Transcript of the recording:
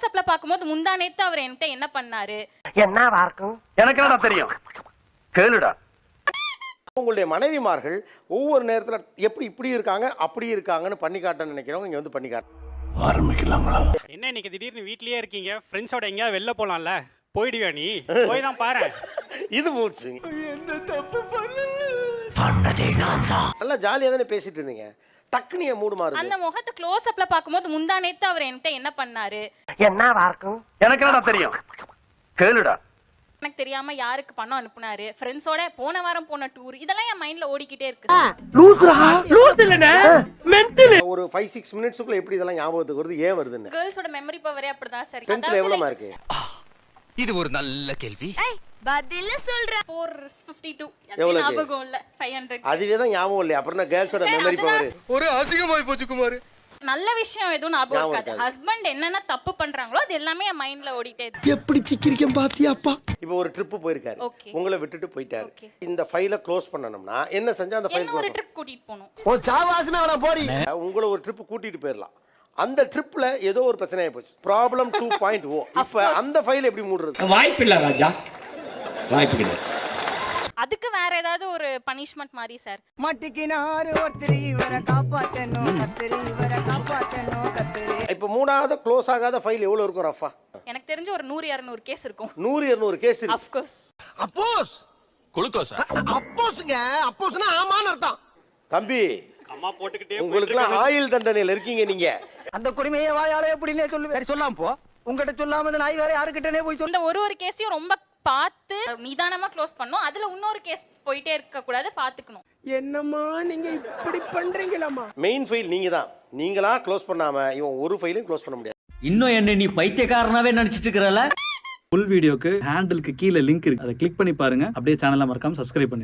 Close அப்ல பாக்கும்போது முந்தா நேத்து அவர் என்கிட்ட என்ன பண்ணாரு? என்னவா இருக்கும்? எனக்கு என்னடா தெரியும்? கேளுடா. உங்களுடைய மனைவிமார்கள் ஒவ்வொரு நேரத்துல எப்படி இப்படி இருக்காங்க அப்படி இருக்காங்கன்னு பண்ணி காட்டணும்னு நினைக்கிறவங்க இங்க வந்து பண்ணி காட்டு. ஆரம்பிக்கலாங்களா? என்ன இன்னைக்கு திடீர்னு வீட்லயே இருக்கீங்க? ஃப்ரெண்ட்ஸோட எங்கேயாவது வெளில போலாம்ல? போயிடுவியா நீ? போய் தான் பாரு. இது மூச்சு. என்ன தப்பு பண்ணதே நான் தான். நல்லா ஜாலியா தானே பேசிட்டு இருந்தீங்க. டக்குனு என் மூடு மாறுது. அந்த முகத்தை க்ளோஸ் அப்ல பாக்கும்போது முந்தா நேத்து அவர் என்கிட்ட என்ன பண்ணாரு? என்னவா இருக்கும்? எனக்கு என்னடா தெரியும்? கேளுடா. எனக்கு தெரியாம யாருக்கு பணம் அனுப்புனாரு, ஃப்ரெண்ட்ஸோட போன வாரம் போன டூர், இதெல்லாம் என் மைண்ட்ல ஓடிக்கிட்டே இருக்கு. ஒரு 5-6 மினிட்ஸ்க்குள்ள எப்படி இதெல்லாம் ஞாபகத்துக்கு வருது? ஏன் வருதுன்னு? கேர்ள்ஸோட மெமரி பவரே அப்படிதான் சார். 10th எவ்வளவு மார்க்? இது ஒரு நல்ல கேள்வி. பதில சொல்ற 452. எவ்வளவு ஞாபகம் இல்ல. 500. அதுவே தான் ஞாபகம் இல்லையா? அப்புறம் கேர்ள்ஸோட மெமரி பவர் ஒரு அசிங்கமாய் போச்சு குமார். நல்ல விஷயம் எதுவும் ஞாபகம் இருக்காது. ஹஸ்பண்ட் என்னென்ன தப்பு பண்றாங்களோ அது எல்லாமே என் மைண்ட்ல ஓடிட்டே இருக்கு. எப்படி சிக்கிரிக்கம் பாத்தியாப்பா? இப்போ ஒரு ட்ரிப் போயிருக்காரு, Okay. உங்களை விட்டுட்டு போயிட்டாரு. Okay. இந்த ஃபைலை க்ளோஸ் பண்ணணும்னா என்ன செஞ்சா அந்த ஃபைல் என்ன ஒரு ட்ரிப் கூட்டிட்டு போணும். ஓ சாவாசமே அவள போடி. உங்களை ஒரு ட்ரிப் கூட்டிட்டு போயிடலாம். அந்த ட்ரிப்ல ஏதோ ஒரு பிரச்சனை ஆயி போச்சு. ப்ராப்ளம் 2.0. இப்ப அந்த ஃபைல் எப்படி மூடுறது? வாய்ப்பில்லை ராஜா, வாய்ப்பில்லை. அதுக்கு வேற ஏதாவது ஒரு பனிஷ்மென்ட் மாதிரி சார். மட்டிக்கினாரு ஒருத்தர் இவரை காப்பாத்தணும் கத்திரி இவரை காப்பாத்தணும் கத்திரி. இப்போ மூணாவது க்ளோஸ் ஆகாத ஃபைல் எவ்வளவு இருக்கும் ரஃபா? எனக்கு தெரிஞ்சு ஒரு 100-200 கேஸ் இருக்கும். 100-200 கேஸ் இருக்கு. Of course. அப்போஸ் குளுக்கோஸ். அப்போஸ்ங்க, அப்போஸ்னா ஆமான்னு அர்த்தம். தம்பி, அம்மா போட்டுக்கிட்டே உங்களுக்குலாம் ஆயுள் தண்டனையில இருக்கீங்க நீங்க. அந்த குடிமையை வாயாலே எப்படின்னே சொல்லு. சொல்லாம போ. உங்ககிட்ட சொல்லாம இந்த நாய் வேற யாருக்கிட்டனே போய் இந்த ஒரு கேஸையும் ரொம்ப பார்த்து நிதானமா க்ளோஸ் பண்ணோம். அதுல இன்னொரு கேஸ் போயிட்டே இருக்க கூடாது, பாத்துக்கணும். என்னம்மா நீங்க இப்படி பண்றீங்களாமா? மெயின் ஃபைல் நீங்க தான். நீங்களா க்ளோஸ் பண்ணாம இவன் ஒரு ஃபைலையும் க்ளோஸ் பண்ண முடியாது. இன்னும் என்ன நீ பைத்தியக்காரனாவே நினைச்சிட்டு இருக்கறல? ஃபுல் வீடியோக்கு ஹேண்டிலுக்கு கீழே லிங்க் இருக்கு, அதை கிளிக் பண்ணி பாருங்க. அப்படியே சேனலை மறக்காம சப்ஸ்கிரைப் பண்ணுங்க.